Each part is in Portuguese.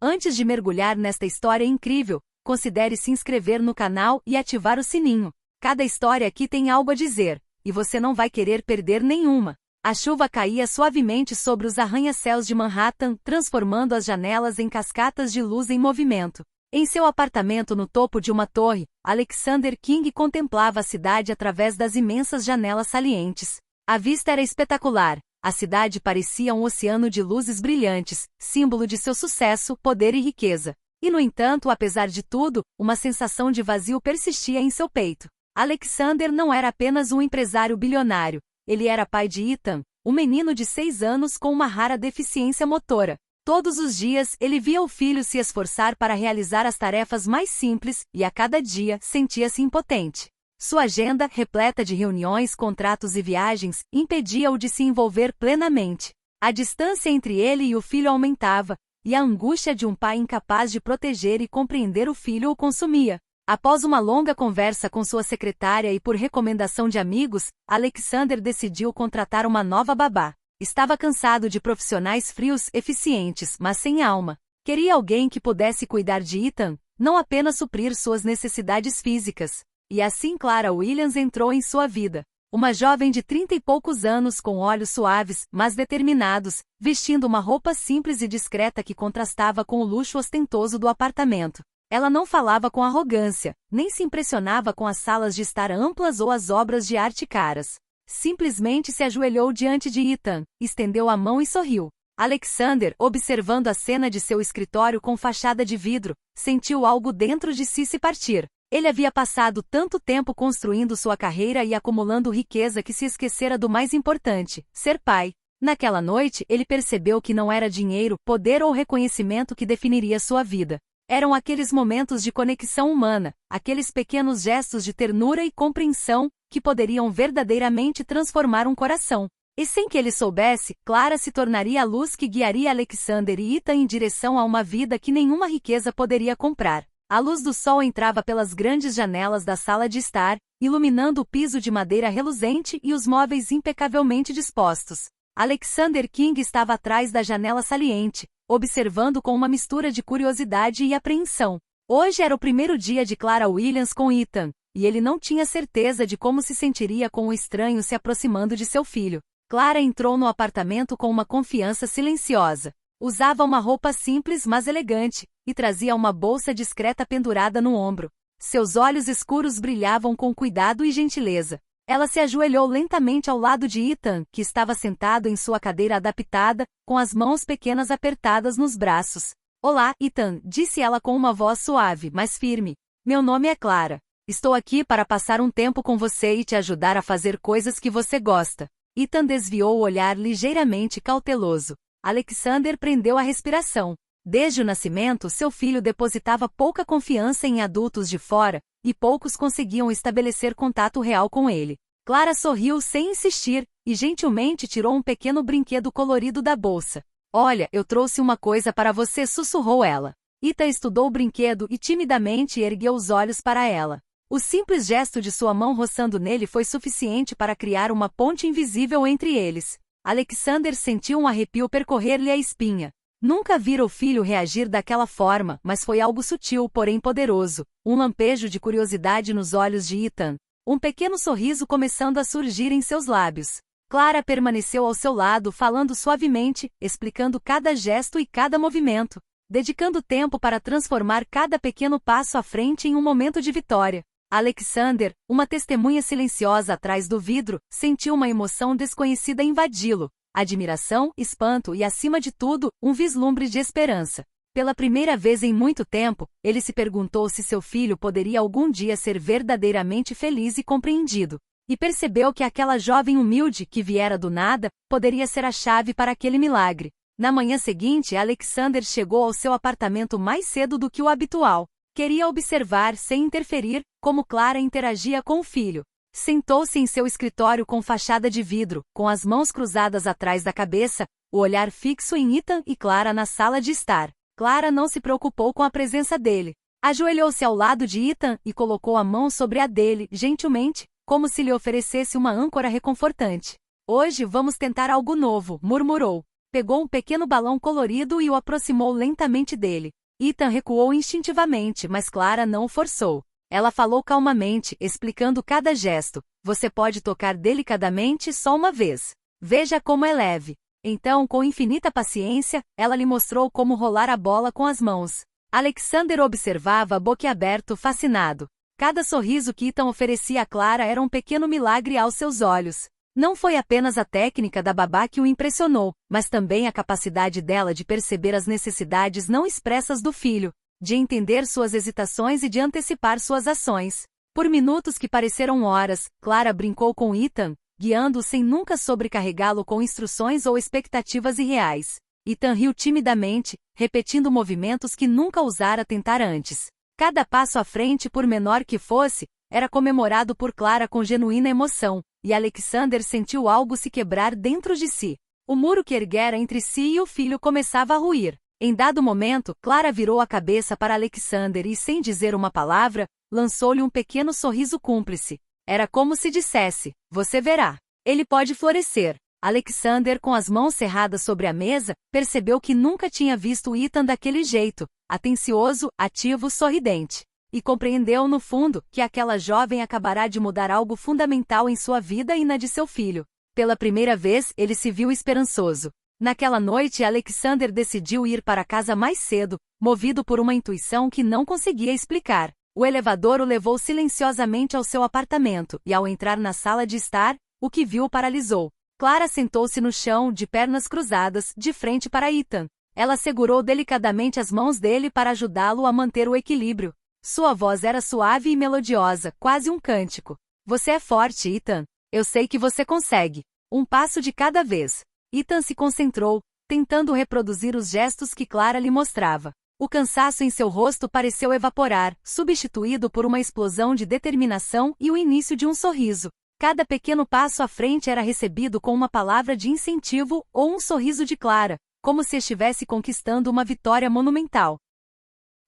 Antes de mergulhar nesta história incrível, considere se inscrever no canal e ativar o sininho. Cada história aqui tem algo a dizer, e você não vai querer perder nenhuma. A chuva caía suavemente sobre os arranha-céus de Manhattan, transformando as janelas em cascatas de luz em movimento. Em seu apartamento no topo de uma torre, Alexander King contemplava a cidade através das imensas janelas salientes. A vista era espetacular. A cidade parecia um oceano de luzes brilhantes, símbolo de seu sucesso, poder e riqueza. E no entanto, apesar de tudo, uma sensação de vazio persistia em seu peito. Alexander não era apenas um empresário bilionário, ele era pai de Ethan, um menino de 6 anos com uma rara deficiência motora. Todos os dias, ele via o filho se esforçar para realizar as tarefas mais simples, e a cada dia, sentia-se impotente. Sua agenda, repleta de reuniões, contratos e viagens, impedia-o de se envolver plenamente. A distância entre ele e o filho aumentava, e a angústia de um pai incapaz de proteger e compreender o filho o consumia. Após uma longa conversa com sua secretária e por recomendação de amigos, Alexander decidiu contratar uma nova babá. Estava cansado de profissionais frios, eficientes, mas sem alma. Queria alguém que pudesse cuidar de Ethan, não apenas suprir suas necessidades físicas. E assim Clara Williams entrou em sua vida. Uma jovem de 30 e poucos anos com olhos suaves, mas determinados, vestindo uma roupa simples e discreta que contrastava com o luxo ostentoso do apartamento. Ela não falava com arrogância, nem se impressionava com as salas de estar amplas ou as obras de arte caras. Simplesmente se ajoelhou diante de Ethan, estendeu a mão e sorriu. Alexander, observando a cena de seu escritório com fachada de vidro, sentiu algo dentro de si se partir. Ele havia passado tanto tempo construindo sua carreira e acumulando riqueza que se esquecera do mais importante, ser pai. Naquela noite, ele percebeu que não era dinheiro, poder ou reconhecimento que definiria sua vida. Eram aqueles momentos de conexão humana, aqueles pequenos gestos de ternura e compreensão, que poderiam verdadeiramente transformar um coração. E sem que ele soubesse, Clara se tornaria a luz que guiaria Alexander e Ethan em direção a uma vida que nenhuma riqueza poderia comprar. A luz do sol entrava pelas grandes janelas da sala de estar, iluminando o piso de madeira reluzente e os móveis impecavelmente dispostos. Alexander King estava atrás da janela saliente, observando com uma mistura de curiosidade e apreensão. Hoje era o primeiro dia de Clara Williams com Ethan, e ele não tinha certeza de como se sentiria com o estranho se aproximando de seu filho. Clara entrou no apartamento com uma confiança silenciosa. Usava uma roupa simples mas elegante, e trazia uma bolsa discreta pendurada no ombro. Seus olhos escuros brilhavam com cuidado e gentileza. Ela se ajoelhou lentamente ao lado de Ethan, que estava sentado em sua cadeira adaptada, com as mãos pequenas apertadas nos braços. Olá, Ethan, disse ela com uma voz suave, mas firme. Meu nome é Clara. Estou aqui para passar um tempo com você e te ajudar a fazer coisas que você gosta. Ethan desviou o olhar ligeiramente cauteloso. Alexander prendeu a respiração. Desde o nascimento, seu filho depositava pouca confiança em adultos de fora, e poucos conseguiam estabelecer contato real com ele. Clara sorriu sem insistir, e gentilmente tirou um pequeno brinquedo colorido da bolsa. Olha, eu trouxe uma coisa para você, sussurrou ela. Ethan estudou o brinquedo e timidamente ergueu os olhos para ela. O simples gesto de sua mão roçando nele foi suficiente para criar uma ponte invisível entre eles. Alexander sentiu um arrepio percorrer-lhe a espinha. Nunca vira o filho reagir daquela forma, mas foi algo sutil, porém poderoso. Um lampejo de curiosidade nos olhos de Ethan. Um pequeno sorriso começando a surgir em seus lábios. Clara permaneceu ao seu lado falando suavemente, explicando cada gesto e cada movimento, dedicando tempo para transformar cada pequeno passo à frente em um momento de vitória. Alexander, uma testemunha silenciosa atrás do vidro, sentiu uma emoção desconhecida invadi-lo. Admiração, espanto e, acima de tudo, um vislumbre de esperança. Pela primeira vez em muito tempo, ele se perguntou se seu filho poderia algum dia ser verdadeiramente feliz e compreendido. E percebeu que aquela jovem humilde, que viera do nada, poderia ser a chave para aquele milagre. Na manhã seguinte, Alexander chegou ao seu apartamento mais cedo do que o habitual. Queria observar, sem interferir, como Clara interagia com o filho. Sentou-se em seu escritório com fachada de vidro, com as mãos cruzadas atrás da cabeça, o olhar fixo em Ethan e Clara na sala de estar. Clara não se preocupou com a presença dele. Ajoelhou-se ao lado de Ethan e colocou a mão sobre a dele, gentilmente, como se lhe oferecesse uma âncora reconfortante. Hoje vamos tentar algo novo, murmurou. Pegou um pequeno balão colorido e o aproximou lentamente dele. Ethan recuou instintivamente, mas Clara não o forçou. Ela falou calmamente, explicando cada gesto. Você pode tocar delicadamente só uma vez. Veja como é leve. Então, com infinita paciência, ela lhe mostrou como rolar a bola com as mãos. Alexander observava boquiaberto, fascinado. Cada sorriso que Ethan oferecia a Clara era um pequeno milagre aos seus olhos. Não foi apenas a técnica da babá que o impressionou, mas também a capacidade dela de perceber as necessidades não expressas do filho, de entender suas hesitações e de antecipar suas ações. Por minutos que pareceram horas, Clara brincou com Ethan, guiando-o sem nunca sobrecarregá-lo com instruções ou expectativas irreais. Ethan riu timidamente, repetindo movimentos que nunca ousara tentar antes. Cada passo à frente, por menor que fosse, era comemorado por Clara com genuína emoção, e Alexander sentiu algo se quebrar dentro de si. O muro que erguera entre si e o filho começava a ruir. Em dado momento, Clara virou a cabeça para Alexander e, sem dizer uma palavra, lançou-lhe um pequeno sorriso cúmplice. Era como se dissesse, você verá. Ele pode florescer. Alexander, com as mãos cerradas sobre a mesa, percebeu que nunca tinha visto Ethan daquele jeito, atencioso, ativo, sorridente. E compreendeu, no fundo, que aquela jovem acabará de mudar algo fundamental em sua vida e na de seu filho. Pela primeira vez, ele se viu esperançoso. Naquela noite, Alexander decidiu ir para casa mais cedo, movido por uma intuição que não conseguia explicar. O elevador o levou silenciosamente ao seu apartamento, e ao entrar na sala de estar, o que viu o paralisou. Clara sentou-se no chão, de pernas cruzadas, de frente para Ethan. Ela segurou delicadamente as mãos dele para ajudá-lo a manter o equilíbrio. Sua voz era suave e melodiosa, quase um cântico. Você é forte, Ethan. Eu sei que você consegue. Um passo de cada vez. Ethan se concentrou, tentando reproduzir os gestos que Clara lhe mostrava. O cansaço em seu rosto pareceu evaporar, substituído por uma explosão de determinação e o início de um sorriso. Cada pequeno passo à frente era recebido com uma palavra de incentivo ou um sorriso de Clara, como se estivesse conquistando uma vitória monumental.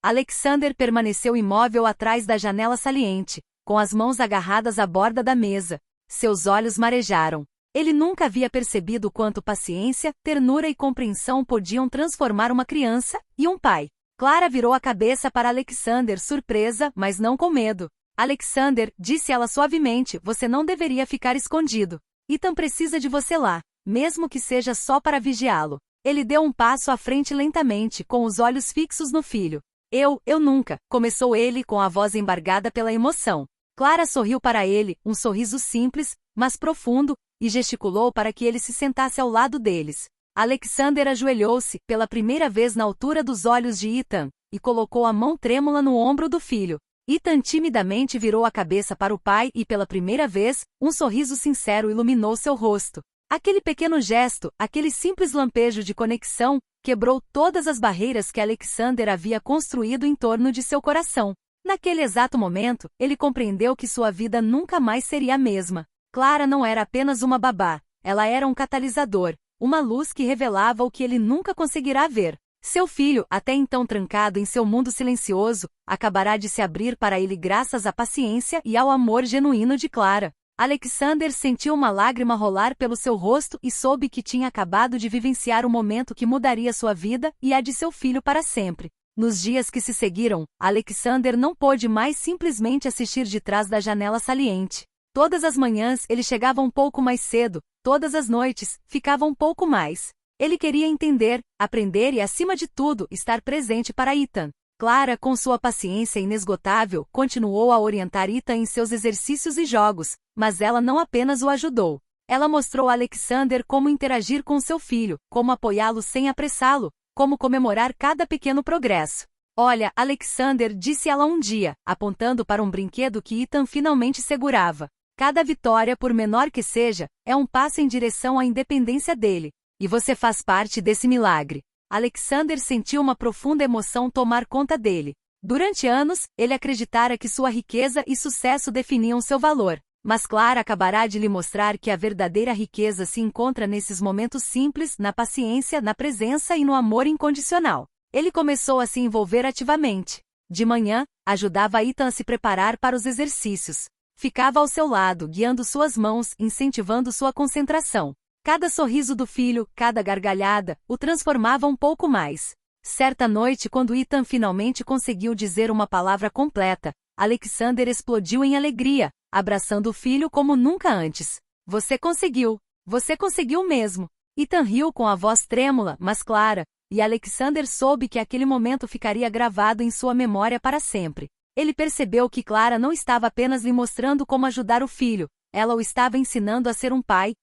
Alexander permaneceu imóvel atrás da janela saliente, com as mãos agarradas à borda da mesa. Seus olhos marejaram. Ele nunca havia percebido quanto paciência, ternura e compreensão podiam transformar uma criança e um pai. Clara virou a cabeça para Alexander, surpresa, mas não com medo. Alexander, disse ela suavemente, você não deveria ficar escondido. Ethan precisa de você lá, mesmo que seja só para vigiá-lo. Ele deu um passo à frente lentamente, com os olhos fixos no filho. Eu nunca, começou ele com a voz embargada pela emoção. Clara sorriu para ele, um sorriso simples, mas profundo, e gesticulou para que ele se sentasse ao lado deles. Alexander ajoelhou-se, pela primeira vez na altura dos olhos de Ethan, e colocou a mão trêmula no ombro do filho. Ethan timidamente virou a cabeça para o pai e, pela primeira vez, um sorriso sincero iluminou seu rosto. Aquele pequeno gesto, aquele simples lampejo de conexão, quebrou todas as barreiras que Alexander havia construído em torno de seu coração. Naquele exato momento, ele compreendeu que sua vida nunca mais seria a mesma. Clara não era apenas uma babá, ela era um catalisador, uma luz que revelava o que ele nunca conseguirá ver. Seu filho, até então trancado em seu mundo silencioso, acabará de se abrir para ele graças à paciência e ao amor genuíno de Clara. Alexander sentiu uma lágrima rolar pelo seu rosto e soube que tinha acabado de vivenciar o momento que mudaria sua vida e a de seu filho para sempre. Nos dias que se seguiram, Alexander não pôde mais simplesmente assistir de trás da janela saliente. Todas as manhãs ele chegava um pouco mais cedo, todas as noites, ficava um pouco mais. Ele queria entender, aprender e, acima de tudo, estar presente para Ethan. Clara, com sua paciência inesgotável, continuou a orientar Ethan em seus exercícios e jogos, mas ela não apenas o ajudou. Ela mostrou a Alexander como interagir com seu filho, como apoiá-lo sem apressá-lo, como comemorar cada pequeno progresso. Olha, Alexander, disse ela um dia, apontando para um brinquedo que Ethan finalmente segurava. Cada vitória, por menor que seja, é um passo em direção à independência dele. E você faz parte desse milagre. Alexander sentiu uma profunda emoção tomar conta dele. Durante anos, ele acreditara que sua riqueza e sucesso definiam seu valor. Mas Clara acabará de lhe mostrar que a verdadeira riqueza se encontra nesses momentos simples, na paciência, na presença e no amor incondicional. Ele começou a se envolver ativamente. De manhã, ajudava Ethan a se preparar para os exercícios. Ficava ao seu lado, guiando suas mãos, incentivando sua concentração. Cada sorriso do filho, cada gargalhada, o transformava um pouco mais. Certa noite, quando Ethan finalmente conseguiu dizer uma palavra completa, Alexander explodiu em alegria, abraçando o filho como nunca antes. Você conseguiu! Você conseguiu mesmo! Ethan riu com a voz trêmula, mas clara, e Alexander soube que aquele momento ficaria gravado em sua memória para sempre. Ele percebeu que Clara não estava apenas lhe mostrando como ajudar o filho, ela o estava ensinando a ser um pai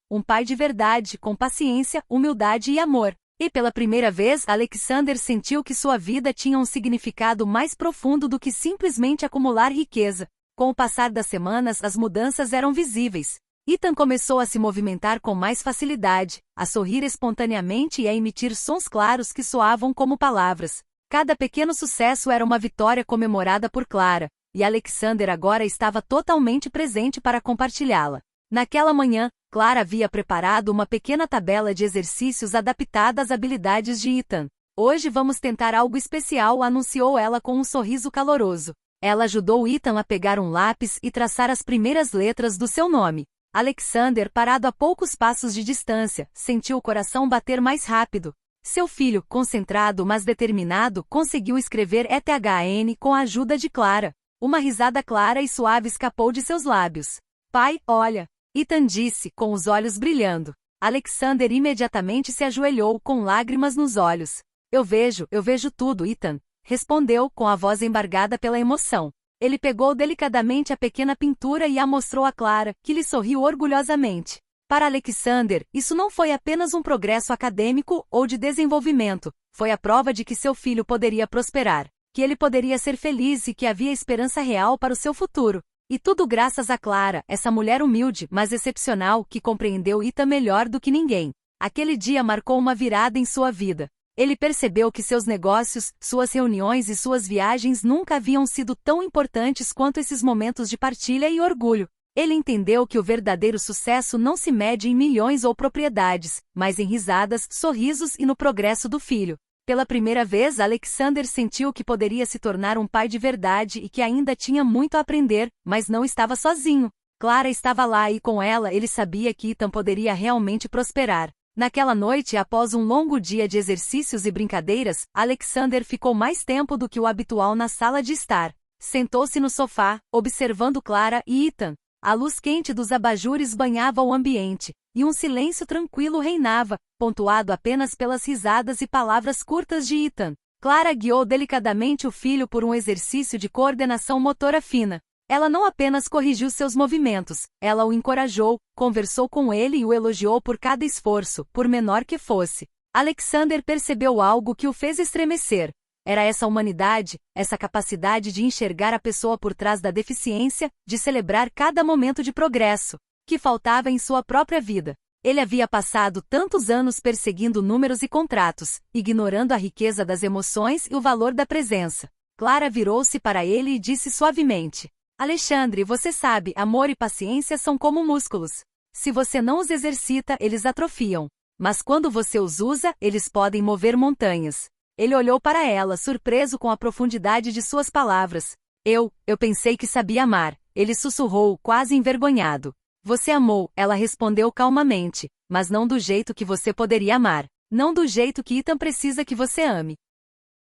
de verdade, com paciência, humildade e amor. E pela primeira vez, Alexander sentiu que sua vida tinha um significado mais profundo do que simplesmente acumular riqueza. Com o passar das semanas, as mudanças eram visíveis. Ethan começou a se movimentar com mais facilidade, a sorrir espontaneamente e a emitir sons claros que soavam como palavras. Cada pequeno sucesso era uma vitória comemorada por Clara, e Alexander agora estava totalmente presente para compartilhá-la. Naquela manhã, Clara havia preparado uma pequena tabela de exercícios adaptada às habilidades de Ethan. Hoje vamos tentar algo especial, anunciou ela com um sorriso caloroso. Ela ajudou Ethan a pegar um lápis e traçar as primeiras letras do seu nome. Alexander, parado a poucos passos de distância, sentiu o coração bater mais rápido. Seu filho, concentrado mas determinado, conseguiu escrever ETHN com a ajuda de Clara. Uma risada clara e suave escapou de seus lábios. Pai, olha! Ethan disse, com os olhos brilhando. Alexander imediatamente se ajoelhou, com lágrimas nos olhos. Eu vejo tudo, Ethan, respondeu, com a voz embargada pela emoção. Ele pegou delicadamente a pequena pintura e a mostrou a Clara, que lhe sorriu orgulhosamente. Para Alexander, isso não foi apenas um progresso acadêmico ou de desenvolvimento, foi a prova de que seu filho poderia prosperar, que ele poderia ser feliz e que havia esperança real para o seu futuro. E tudo graças a Clara, essa mulher humilde, mas excepcional, que compreendeu Ethan melhor do que ninguém. Aquele dia marcou uma virada em sua vida. Ele percebeu que seus negócios, suas reuniões e suas viagens nunca haviam sido tão importantes quanto esses momentos de partilha e orgulho. Ele entendeu que o verdadeiro sucesso não se mede em milhões ou propriedades, mas em risadas, sorrisos e no progresso do filho. Pela primeira vez, Alexander sentiu que poderia se tornar um pai de verdade e que ainda tinha muito a aprender, mas não estava sozinho. Clara estava lá e com ela ele sabia que Ethan poderia realmente prosperar. Naquela noite, após um longo dia de exercícios e brincadeiras, Alexander ficou mais tempo do que o habitual na sala de estar. Sentou-se no sofá, observando Clara e Ethan. A luz quente dos abajures banhava o ambiente, e um silêncio tranquilo reinava, pontuado apenas pelas risadas e palavras curtas de Ethan. Clara guiou delicadamente o filho por um exercício de coordenação motora fina. Ela não apenas corrigiu seus movimentos, ela o encorajou, conversou com ele e o elogiou por cada esforço, por menor que fosse. Alexander percebeu algo que o fez estremecer. Era essa humanidade, essa capacidade de enxergar a pessoa por trás da deficiência, de celebrar cada momento de progresso, que faltava em sua própria vida. Ele havia passado tantos anos perseguindo números e contratos, ignorando a riqueza das emoções e o valor da presença. Clara virou-se para ele e disse suavemente: Alexandre, você sabe, amor e paciência são como músculos. Se você não os exercita, eles atrofiam. Mas quando você os usa, eles podem mover montanhas. Ele olhou para ela, surpreso com a profundidade de suas palavras. Eu pensei que sabia amar. Ele sussurrou, quase envergonhado. Você amou, ela respondeu calmamente, mas não do jeito que você poderia amar. Não do jeito que Ethan precisa que você ame.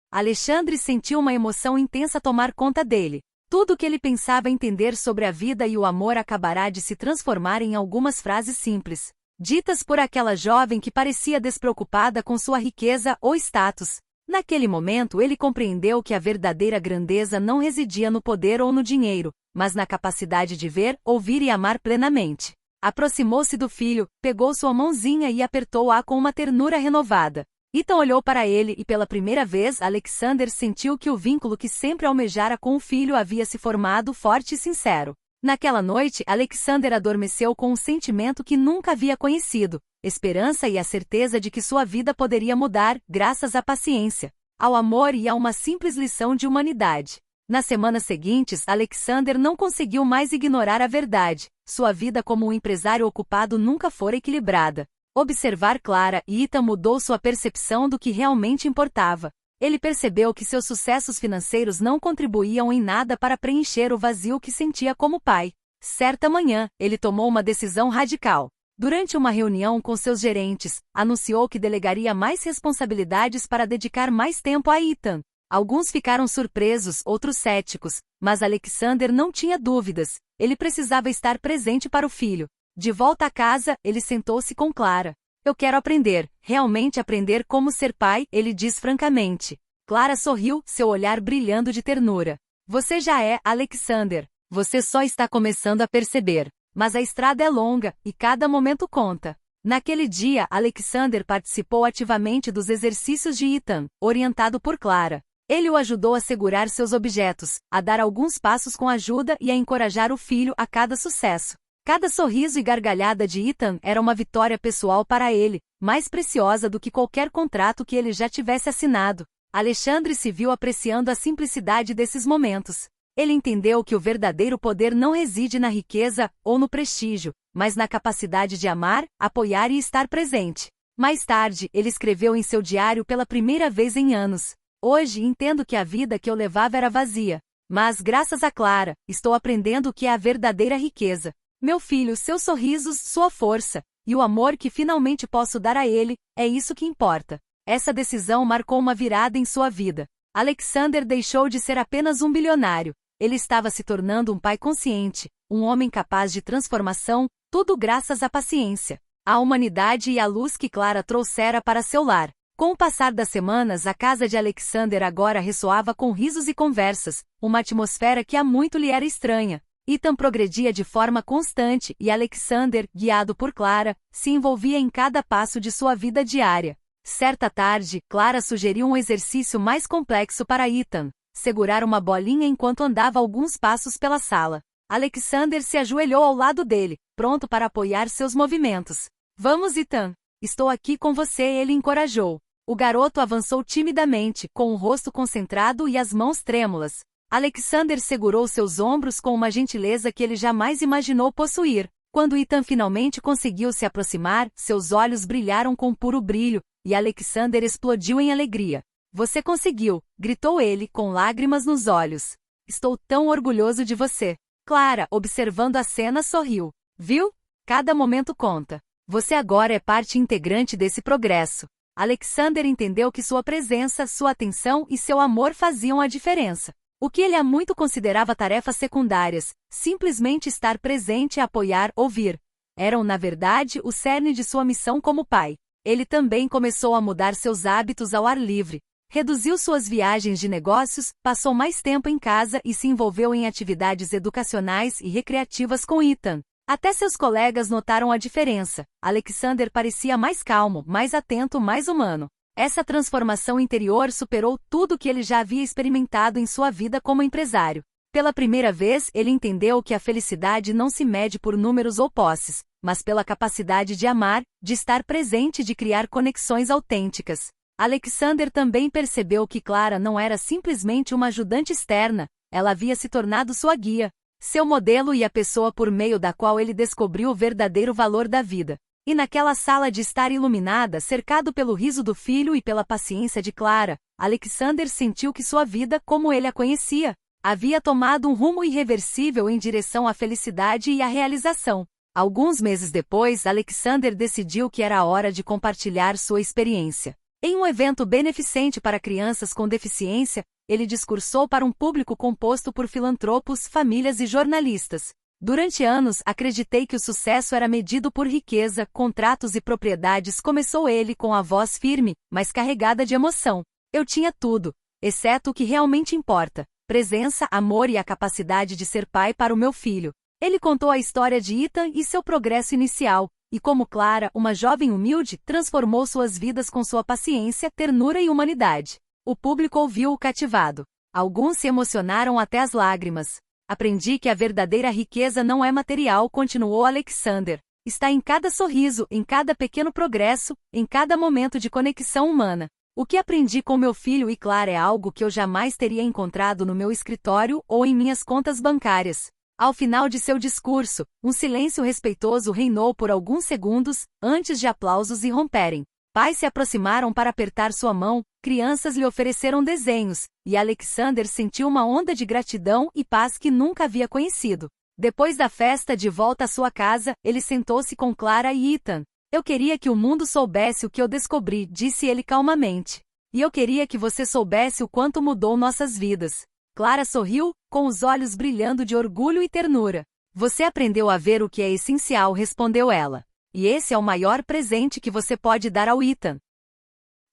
Alexandre sentiu uma emoção intensa tomar conta dele. Tudo o que ele pensava entender sobre a vida e o amor acabará de se transformar em algumas frases simples, ditas por aquela jovem que parecia despreocupada com sua riqueza ou status. Naquele momento ele compreendeu que a verdadeira grandeza não residia no poder ou no dinheiro, mas na capacidade de ver, ouvir e amar plenamente. Aproximou-se do filho, pegou sua mãozinha e apertou-a com uma ternura renovada. Ethan olhou para ele e pela primeira vez Alexander sentiu que o vínculo que sempre almejara com o filho havia se formado forte e sincero. Naquela noite, Alexander adormeceu com um sentimento que nunca havia conhecido, esperança e a certeza de que sua vida poderia mudar, graças à paciência, ao amor e a uma simples lição de humanidade. Nas semanas seguintes, Alexander não conseguiu mais ignorar a verdade. Sua vida como um empresário ocupado nunca fora equilibrada. Observar Clara e Ethan mudou sua percepção do que realmente importava. Ele percebeu que seus sucessos financeiros não contribuíam em nada para preencher o vazio que sentia como pai. Certa manhã, ele tomou uma decisão radical. Durante uma reunião com seus gerentes, anunciou que delegaria mais responsabilidades para dedicar mais tempo a Ethan. Alguns ficaram surpresos, outros céticos, mas Alexander não tinha dúvidas. Ele precisava estar presente para o filho. De volta a casa, ele sentou-se com Clara. Eu quero aprender, realmente aprender como ser pai, ele diz francamente. Clara sorriu, seu olhar brilhando de ternura. Você já é, Alexander. Você só está começando a perceber. Mas a estrada é longa, e cada momento conta. Naquele dia, Alexander participou ativamente dos exercícios de Ethan, orientado por Clara. Ele o ajudou a segurar seus objetos, a dar alguns passos com ajuda e a encorajar o filho a cada sucesso. Cada sorriso e gargalhada de Ethan era uma vitória pessoal para ele, mais preciosa do que qualquer contrato que ele já tivesse assinado. Alexandre se viu apreciando a simplicidade desses momentos. Ele entendeu que o verdadeiro poder não reside na riqueza ou no prestígio, mas na capacidade de amar, apoiar e estar presente. Mais tarde, ele escreveu em seu diário pela primeira vez em anos. Hoje entendo que a vida que eu levava era vazia. Mas, graças a Clara, estou aprendendo o que é a verdadeira riqueza. Meu filho, seus sorrisos, sua força, e o amor que finalmente posso dar a ele, é isso que importa. Essa decisão marcou uma virada em sua vida. Alexander deixou de ser apenas um bilionário. Ele estava se tornando um pai consciente, um homem capaz de transformação, tudo graças à paciência, à humanidade e à luz que Clara trouxera para seu lar. Com o passar das semanas, a casa de Alexander agora ressoava com risos e conversas, uma atmosfera que há muito lhe era estranha. Ethan progredia de forma constante e Alexander, guiado por Clara, se envolvia em cada passo de sua vida diária. Certa tarde, Clara sugeriu um exercício mais complexo para Ethan: segurar uma bolinha enquanto andava alguns passos pela sala. Alexander se ajoelhou ao lado dele, pronto para apoiar seus movimentos. Vamos, Ethan. Estou aqui com você, ele encorajou. O garoto avançou timidamente, com o rosto concentrado e as mãos trêmulas. Alexander segurou seus ombros com uma gentileza que ele jamais imaginou possuir. Quando Ethan finalmente conseguiu se aproximar, seus olhos brilharam com puro brilho, e Alexander explodiu em alegria. Você conseguiu, gritou ele, com lágrimas nos olhos. Estou tão orgulhoso de você. Clara, observando a cena, sorriu. Viu? Cada momento conta. Você agora é parte integrante desse progresso. Alexander entendeu que sua presença, sua atenção e seu amor faziam a diferença. O que ele há muito considerava tarefas secundárias, simplesmente estar presente, apoiar, ouvir, eram, na verdade, o cerne de sua missão como pai. Ele também começou a mudar seus hábitos ao ar livre. Reduziu suas viagens de negócios, passou mais tempo em casa e se envolveu em atividades educacionais e recreativas com Ethan. Até seus colegas notaram a diferença. Alexander parecia mais calmo, mais atento, mais humano. Essa transformação interior superou tudo que ele já havia experimentado em sua vida como empresário. Pela primeira vez, ele entendeu que a felicidade não se mede por números ou posses, mas pela capacidade de amar, de estar presente e de criar conexões autênticas. Alexander também percebeu que Clara não era simplesmente uma ajudante externa, ela havia se tornado sua guia, seu modelo e a pessoa por meio da qual ele descobriu o verdadeiro valor da vida. E naquela sala de estar iluminada, cercado pelo riso do filho e pela paciência de Clara, Alexander sentiu que sua vida, como ele a conhecia, havia tomado um rumo irreversível em direção à felicidade e à realização. Alguns meses depois, Alexander decidiu que era a hora de compartilhar sua experiência. Em um evento beneficente para crianças com deficiência, ele discursou para um público composto por filantropos, famílias e jornalistas. Durante anos, acreditei que o sucesso era medido por riqueza, contratos e propriedades. Começou ele com a voz firme, mas carregada de emoção. Eu tinha tudo, exceto o que realmente importa: presença, amor e a capacidade de ser pai para o meu filho. Ele contou a história de Ethan e seu progresso inicial, e como Clara, uma jovem humilde, transformou suas vidas com sua paciência, ternura e humanidade. O público ouviu-o cativado. Alguns se emocionaram até as lágrimas. Aprendi que a verdadeira riqueza não é material, continuou Alexander. Está em cada sorriso, em cada pequeno progresso, em cada momento de conexão humana. O que aprendi com meu filho e Clara é algo que eu jamais teria encontrado no meu escritório ou em minhas contas bancárias. Ao final de seu discurso, um silêncio respeitoso reinou por alguns segundos, antes de aplausos irromperem. Pais se aproximaram para apertar sua mão, crianças lhe ofereceram desenhos, e Alexander sentiu uma onda de gratidão e paz que nunca havia conhecido. Depois da festa de volta à sua casa, ele sentou-se com Clara e Ethan. Eu queria que o mundo soubesse o que eu descobri, disse ele calmamente. E eu queria que você soubesse o quanto mudou nossas vidas. Clara sorriu, com os olhos brilhando de orgulho e ternura. Você aprendeu a ver o que é essencial, respondeu ela. E esse é o maior presente que você pode dar ao Ethan.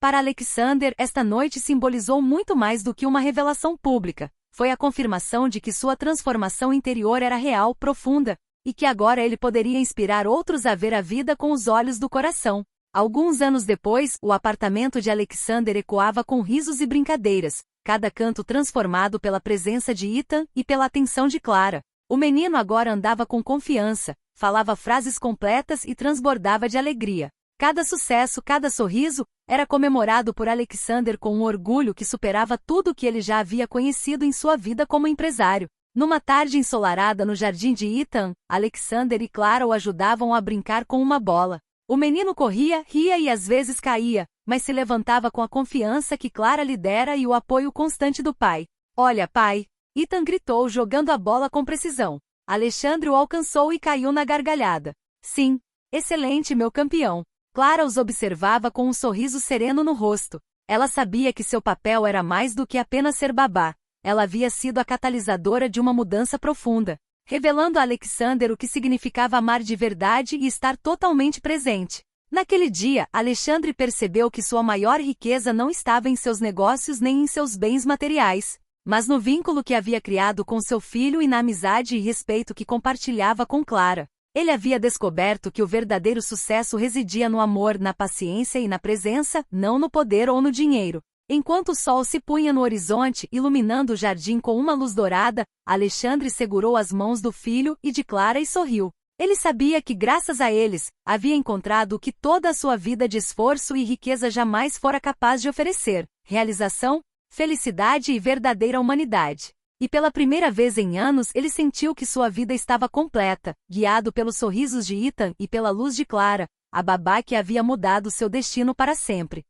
Para Alexander, esta noite simbolizou muito mais do que uma revelação pública. Foi a confirmação de que sua transformação interior era real, profunda, e que agora ele poderia inspirar outros a ver a vida com os olhos do coração. Alguns anos depois, o apartamento de Alexander ecoava com risos e brincadeiras, cada canto transformado pela presença de Ethan e pela atenção de Clara. O menino agora andava com confiança, falava frases completas e transbordava de alegria. Cada sucesso, cada sorriso, era comemorado por Alexander com um orgulho que superava tudo o que ele já havia conhecido em sua vida como empresário. Numa tarde ensolarada no jardim de Ethan, Alexander e Clara o ajudavam a brincar com uma bola. O menino corria, ria e às vezes caía, mas se levantava com a confiança que Clara lhe dera e o apoio constante do pai. Olha, pai! Ethan gritou jogando a bola com precisão. Alexandre o alcançou e caiu na gargalhada. Sim, excelente, meu campeão. Clara os observava com um sorriso sereno no rosto. Ela sabia que seu papel era mais do que apenas ser babá. Ela havia sido a catalisadora de uma mudança profunda, revelando a Alexander o que significava amar de verdade e estar totalmente presente. Naquele dia, Alexandre percebeu que sua maior riqueza não estava em seus negócios nem em seus bens materiais, mas no vínculo que havia criado com seu filho e na amizade e respeito que compartilhava com Clara. Ele havia descoberto que o verdadeiro sucesso residia no amor, na paciência e na presença, não no poder ou no dinheiro. Enquanto o sol se punha no horizonte, iluminando o jardim com uma luz dourada, Alexandre segurou as mãos do filho e de Clara e sorriu. Ele sabia que, graças a eles, havia encontrado o que toda a sua vida de esforço e riqueza jamais fora capaz de oferecer: realização, felicidade e verdadeira humanidade. E pela primeira vez em anos ele sentiu que sua vida estava completa, guiado pelos sorrisos de Ethan e pela luz de Clara, a babá que havia mudado seu destino para sempre.